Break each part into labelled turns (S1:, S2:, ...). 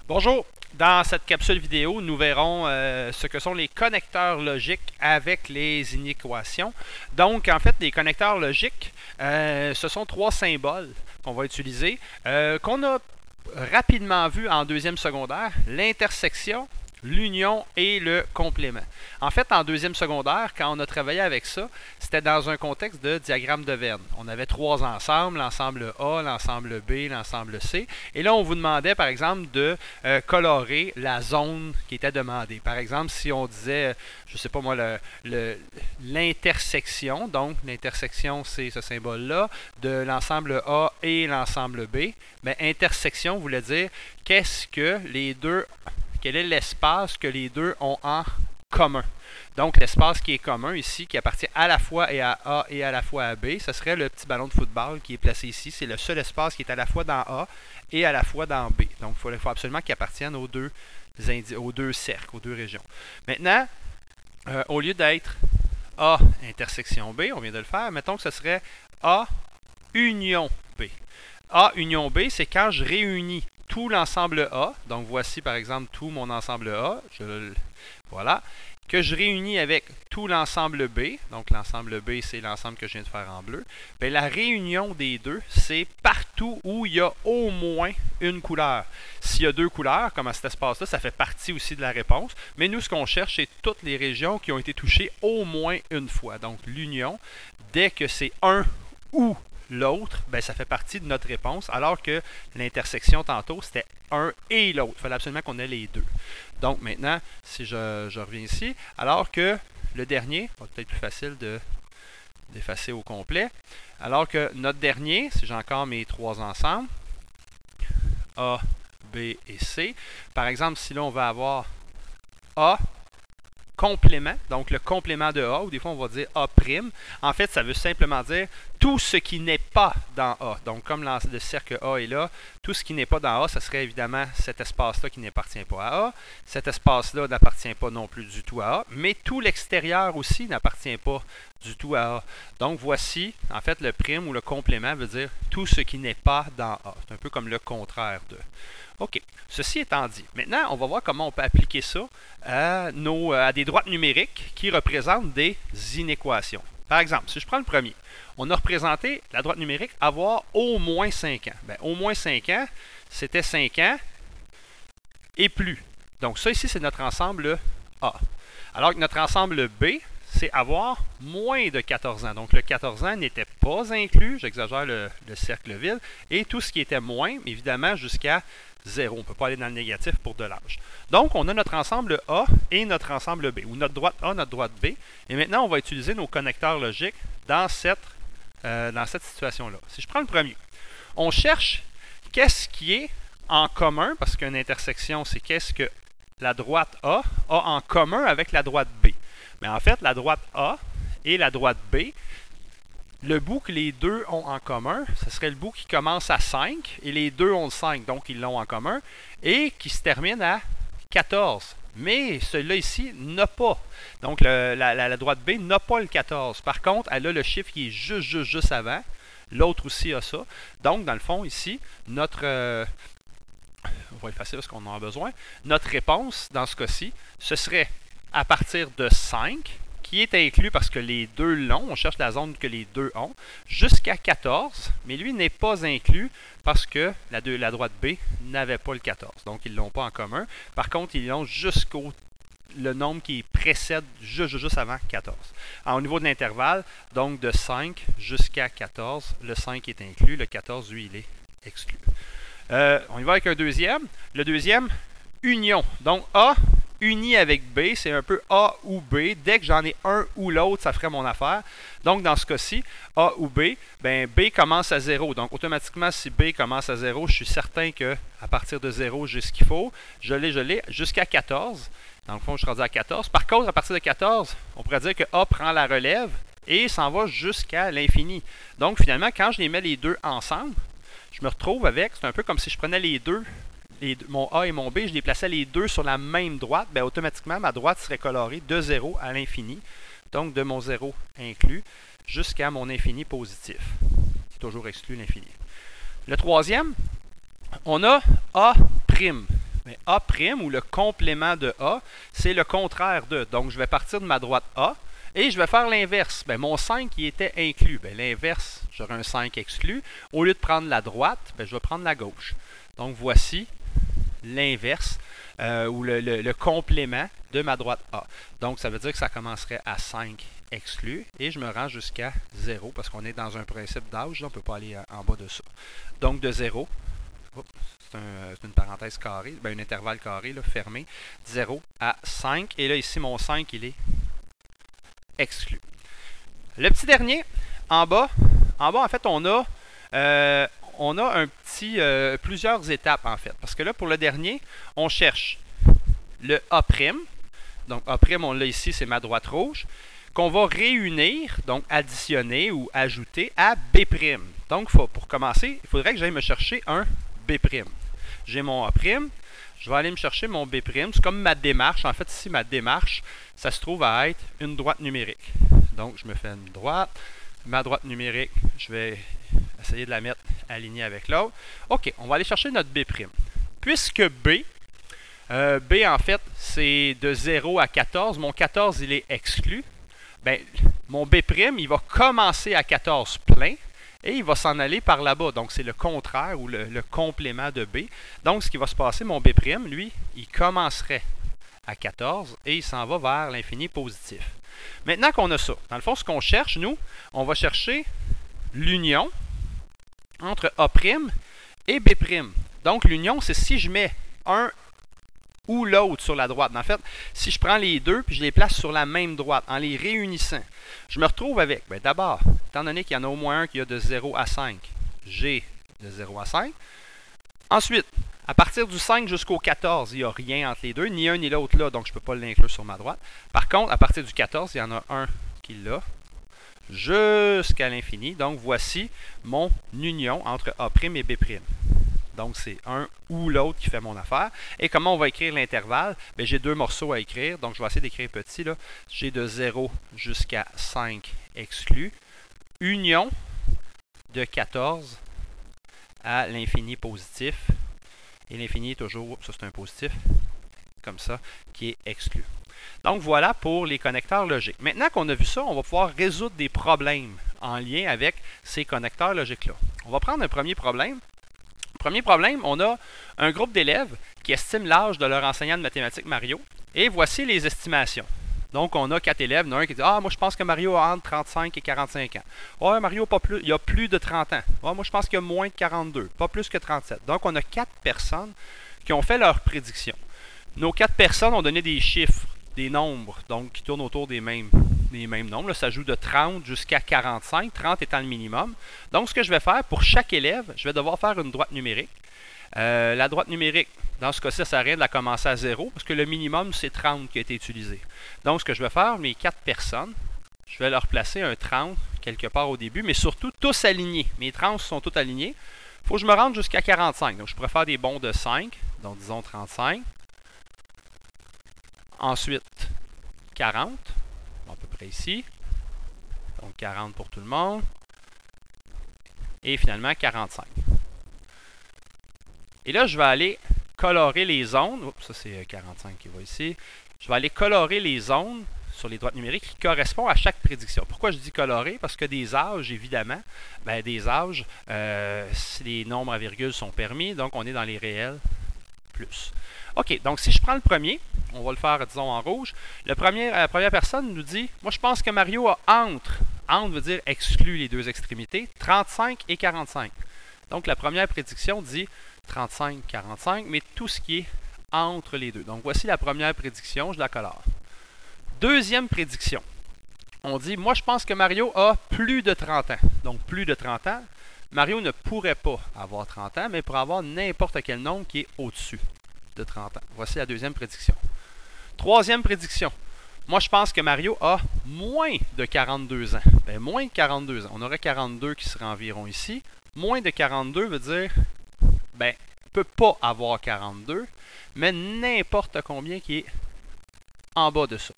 S1: Bonjour! Dans cette capsule vidéo, nous verrons ce que sont les connecteurs logiques avec les inéquations. Donc, en fait, les connecteurs logiques, ce sont trois symboles qu'on va utiliser, qu'on a rapidement vu en deuxième secondaire, l'intersection, l'union et le complément. En fait, en deuxième secondaire, quand on a travaillé avec ça, c'était dans un contexte de diagramme de Venn. On avait trois ensembles, l'ensemble A, l'ensemble B, l'ensemble C. Et là, on vous demandait, par exemple, de colorer la zone qui était demandée. Par exemple, si on disait, je ne sais pas moi, l'intersection, donc l'intersection, c'est ce symbole-là, de l'ensemble A et l'ensemble B, bien, intersection voulait dire qu'est-ce que les deux, quel est l'espace que les deux ont en commun. Donc, l'espace qui est commun ici, qui appartient à la fois à A et à la fois à B, ce serait le petit ballon de football qui est placé ici. C'est le seul espace qui est à la fois dans A et à la fois dans B. Donc, il faut absolument qu'il appartienne aux deux cercles, aux deux régions. Maintenant, au lieu d'être A intersection B, on vient de le faire, mettons que ce serait A union B. A union B, c'est quand je réunis tout l'ensemble A. Donc, voici par exemple tout mon ensemble A. Voilà. Que je réunis avec tout l'ensemble B. Donc, l'ensemble B, c'est l'ensemble que je viens de faire en bleu. Bien, la réunion des deux, c'est partout où il y a au moins une couleur. S'il y a deux couleurs, comme à cet espace-là, ça fait partie aussi de la réponse. Mais nous, ce qu'on cherche, c'est toutes les régions qui ont été touchées au moins une fois. Donc, l'union, dès que c'est un ou l'autre, ben, ça fait partie de notre réponse, alors que l'intersection tantôt, c'était un et l'autre. Il fallait absolument qu'on ait les deux. Donc maintenant, si je reviens ici, alors que le dernier, peut-être plus facile d'effacer au complet, alors que notre dernier, si j'ai encore mes trois ensembles, A, B et C, par exemple, si là on va avoir A complément, donc le complément de A, ou des fois on va dire A'. En fait, ça veut simplement dire tout ce qui n'est pas dans A. Donc, comme le cercle A est là, tout ce qui n'est pas dans A, ça serait évidemment cet espace-là qui n'appartient pas à A. Cet espace-là n'appartient pas non plus du tout à A, mais tout l'extérieur aussi n'appartient pas du tout à A. Donc, voici, en fait, le prime ou le complément veut dire tout ce qui n'est pas dans A. C'est un peu comme le contraire de. OK. Ceci étant dit, maintenant, on va voir comment on peut appliquer ça à des droites numériques qui représentent des inéquations. Par exemple, si je prends le premier, on a représenté la droite numérique avoir au moins 5 ans. Bien, au moins 5 ans, c'était 5 ans et plus. Donc, ça ici, c'est notre ensemble A. Alors que notre ensemble B, c'est avoir moins de 14 ans. Donc, le 14 ans n'était pas inclus, j'exagère le cercle vide, et tout ce qui était moins, évidemment, jusqu'à 0. On ne peut pas aller dans le négatif pour de l'âge. Donc, on a notre ensemble A et notre ensemble B, ou notre droite A, notre droite B. Et maintenant, on va utiliser nos connecteurs logiques dans cette situation-là. Si je prends le premier, on cherche qu'est-ce qui est en commun, parce qu'une intersection, c'est qu'est-ce que la droite A en commun avec la droite B. Mais en fait, la droite A et la droite B, le bout que les deux ont en commun, ce serait le bout qui commence à 5, et les deux ont le 5, donc ils l'ont en commun, et qui se termine à 14. Mais celui-là ici n'a pas. Donc la droite B n'a pas le 14. Par contre, elle a le chiffre qui est juste avant. L'autre aussi a ça. Donc, dans le fond, ici, on va effacer parce qu'on en a besoin. Notre réponse, dans ce cas-ci, ce serait à partir de 5, qui est inclus parce que les deux l'ont, on cherche la zone que les deux ont, jusqu'à 14, mais lui n'est pas inclus parce que la droite B n'avait pas le 14. Donc, ils ne l'ont pas en commun. Par contre, ils l'ont jusqu'au le nombre qui précède juste avant 14. Alors, au niveau de l'intervalle, donc de 5 jusqu'à 14, le 5 est inclus, le 14, lui, il est exclu. On y va avec un deuxième. Le deuxième, union. Donc, A uni avec B, c'est un peu A ou B. Dès que j'en ai un ou l'autre, ça ferait mon affaire. Donc, dans ce cas-ci, A ou B, ben B commence à 0. Donc, automatiquement, si B commence à 0, je suis certain qu'à partir de 0, j'ai ce qu'il faut. Je l'ai, jusqu'à 14. Dans le fond, je suis rendu à 14. Par contre, à partir de 14, on pourrait dire que A prend la relève et s'en va jusqu'à l'infini. Donc, finalement, quand je les mets les deux ensemble, je me retrouve avec, c'est un peu comme si je prenais les deux, mon A et mon B, je les plaçais les deux sur la même droite, bien, automatiquement, ma droite serait colorée de 0 à l'infini, donc de mon 0 inclus jusqu'à mon infini positif. C'est toujours exclu l'infini. Le troisième, on a A'. Mais A' ou le complément de A, c'est le contraire de. Donc, je vais partir de ma droite A et je vais faire l'inverse. Ben, mon 5 qui était inclus. Ben, l'inverse, j'aurai un 5 exclu. Au lieu de prendre la droite, ben, je vais prendre la gauche. Donc, voici l'inverse ou le complément de ma droite A. Donc, ça veut dire que ça commencerait à 5 exclus et je me rends jusqu'à 0 parce qu'on est dans un principe d'âge, on ne peut pas aller en bas de ça. Donc, de 0, c'est une parenthèse carrée, ben, un intervalle carré là, fermé, 0 à 5. Et là, ici, mon 5, il est exclu. Le petit dernier, en bas, en fait, on a un petit, plusieurs étapes, en fait. Parce que là, pour le dernier, on cherche le A'. Donc, A', on l'a ici, c'est ma droite rouge, qu'on va réunir, donc additionner ou ajouter à B'. Donc, pour commencer, il faudrait que j'aille me chercher un B'. J'ai mon A', je vais aller me chercher mon B'. C'est comme ma démarche. En fait, ici, ma démarche, ça se trouve à être une droite numérique. Donc, je me fais une droite. Ma droite numérique, je vais essayer de la mettre alignée avec l'autre. OK, on va aller chercher notre B'. Puisque B, en fait, c'est de 0 à 14. Mon 14, il est exclu. Bien, mon B', il va commencer à 14 plein. Et il va s'en aller par là-bas. Donc, c'est le contraire ou le complément de B. Donc, ce qui va se passer, mon B', lui, il commencerait à 14 et il s'en va vers l'infini positif. Maintenant qu'on a ça, dans le fond, ce qu'on cherche, nous, on va chercher l'union entre A' et B'. Donc, l'union, c'est si je mets un ou l'autre sur la droite. En fait, si je prends les deux puis je les place sur la même droite en les réunissant, je me retrouve avec, bien, d'abord, étant donné qu'il y en a au moins un qui a de 0 à 5, j'ai de 0 à 5. Ensuite, à partir du 5 jusqu'au 14, il n'y a rien entre les deux, ni un ni l'autre là, donc je ne peux pas l'inclure sur ma droite. Par contre, à partir du 14, il y en a un qui l'a jusqu'à l'infini. Donc, voici mon union entre A' et B'. Donc, c'est un ou l'autre qui fait mon affaire. Et comment on va écrire l'intervalle? J'ai deux morceaux à écrire. Donc, je vais essayer d'écrire petit. J'ai de 0 jusqu'à 5 exclus. Union de 14 à l'infini positif. Et l'infini est toujours, ça c'est un positif, comme ça, qui est exclu. Donc, voilà pour les connecteurs logiques. Maintenant qu'on a vu ça, on va pouvoir résoudre des problèmes en lien avec ces connecteurs logiques-là. On va prendre un premier problème. Premier problème, on a un groupe d'élèves qui estiment l'âge de leur enseignant de mathématiques Mario. Et voici les estimations. Donc, on a 4 élèves. Il y en a un qui dit « Ah, moi, je pense que Mario a entre 35 et 45 ans. »« Ouais, Mario, pas plus, il a plus de 30 ans. »« Ouais, moi, je pense qu'il a moins de 42. Pas plus que 37. » Donc, on a 4 personnes qui ont fait leur prédiction. Nos 4 personnes ont donné des chiffres, des nombres, donc qui tournent autour des mêmes nombres. Là, ça joue de 30 jusqu'à 45, 30 étant le minimum. Donc, ce que je vais faire, pour chaque élève, je vais devoir faire une droite numérique. La droite numérique, dans ce cas-ci, ça ne sert à rien de la commencer à 0, parce que le minimum, c'est 30 qui a été utilisé. Donc, ce que je vais faire, mes 4 personnes, je vais leur placer un 30 quelque part au début, mais surtout tous alignés. Mes 30 sont tous alignés. Il faut que je me rende jusqu'à 45. Donc, je pourrais faire des bonds de 5, donc disons 35. Ensuite, 40, à peu près ici. Donc, 40 pour tout le monde. Et finalement, 45. Et là, je vais aller colorer les zones. Oups, ça, c'est 45 qui va ici. Je vais aller colorer les zones sur les droites numériques qui correspondent à chaque prédiction. Pourquoi je dis colorer? Parce que des âges, évidemment, des âges, si les nombres à virgule sont permis, donc on est dans les réels plus. OK, donc si je prends le premier, on va le faire, disons, en rouge. La première personne nous dit, moi, je pense que Mario a entre veut dire exclut les deux extrémités, 35 et 45. Donc, la première prédiction dit 35, 45, mais tout ce qui est entre les deux. Donc, voici la première prédiction, je la colore. Deuxième prédiction, on dit, moi, je pense que Mario a plus de 30 ans. Donc, plus de 30 ans, Mario ne pourrait pas avoir 30 ans, mais pourrait avoir n'importe quel nombre qui est au-dessus de 30 ans. Voici la deuxième prédiction. Troisième prédiction. Moi, je pense que Mario a moins de 42 ans. Bien, moins de 42 ans. On aurait 42 qui serait environ ici. Moins de 42 veut dire, ben, il ne peut pas avoir 42, mais n'importe combien qui est en bas de ça.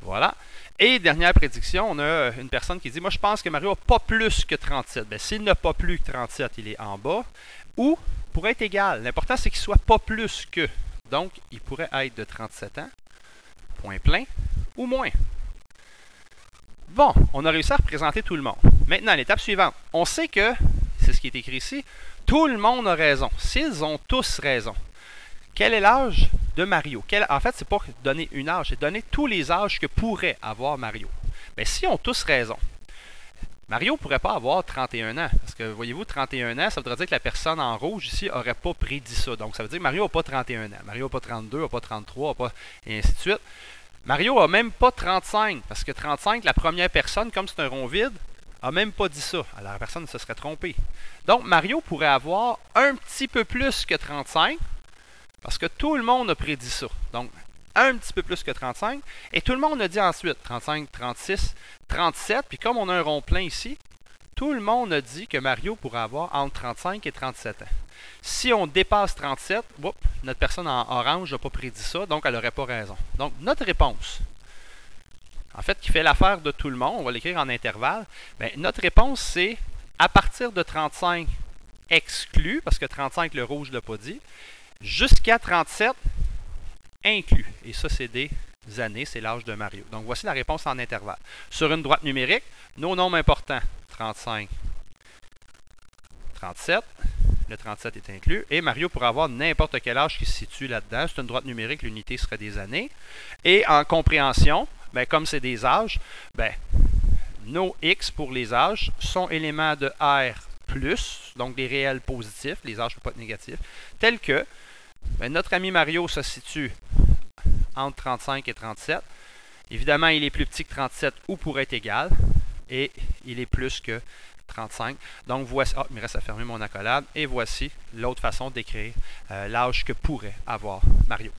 S1: Voilà. Et dernière prédiction, on a une personne qui dit, moi, je pense que Mario n'a pas plus que 37. Bien, s'il n'a pas plus que 37, il est en bas. Ou pourrait être égal. L'important, c'est qu'il ne soit pas plus que. Donc, il pourrait être de 37 ans, point plein, ou moins. Bon, on a réussi à représenter tout le monde. Maintenant, l'étape suivante. On sait que, c'est ce qui est écrit ici, tout le monde a raison. S'ils ont tous raison. Quel est l'âge de Mario? En fait, c'est pas donner une âge, c'est donner tous les âges que pourrait avoir Mario. Mais si ont tous raison, Mario ne pourrait pas avoir 31 ans. Parce que, voyez-vous, 31 ans, ça voudrait dire que la personne en rouge ici n'aurait pas prédit ça. Donc, ça veut dire que Mario n'a pas 31 ans. Mario n'a pas 32, n'a pas 33, n'a pas... et ainsi de suite. Mario n'a même pas 35. Parce que 35, la première personne, comme c'est un rond vide, n'a même pas dit ça. Alors, la personne se serait trompée. Donc, Mario pourrait avoir un petit peu plus que 35. Parce que tout le monde a prédit ça. Donc, un petit peu plus que 35. Et tout le monde a dit ensuite 35, 36, 37. Puis comme on a un rond plein ici, tout le monde a dit que Mario pourrait avoir entre 35 et 37 ans. Si on dépasse 37, notre personne en orange n'a pas prédit ça, donc elle n'aurait pas raison. Donc, notre réponse, en fait, qui fait l'affaire de tout le monde, on va l'écrire en intervalle, bien, notre réponse, c'est à partir de 35 exclu, parce que 35, le rouge ne l'a pas dit, jusqu'à 37 inclus. Et ça, c'est des années, c'est l'âge de Mario. Donc, voici la réponse en intervalle. Sur une droite numérique, nos nombres importants, 35, 37, le 37 est inclus, et Mario pourra avoir n'importe quel âge qui se situe là-dedans. C'est une droite numérique, l'unité serait des années. Et en compréhension, bien, comme c'est des âges, bien, nos X pour les âges sont éléments de R+, donc des réels positifs, les âges ne peuvent pas être négatifs, tels que bien, notre ami Mario se situe entre 35 et 37. Évidemment, il est plus petit que 37 ou pourrait être égal, et il est plus que 35. Donc, voici... il me reste à fermer mon accolade. Et voici l'autre façon d'écrire l'âge que pourrait avoir Mario.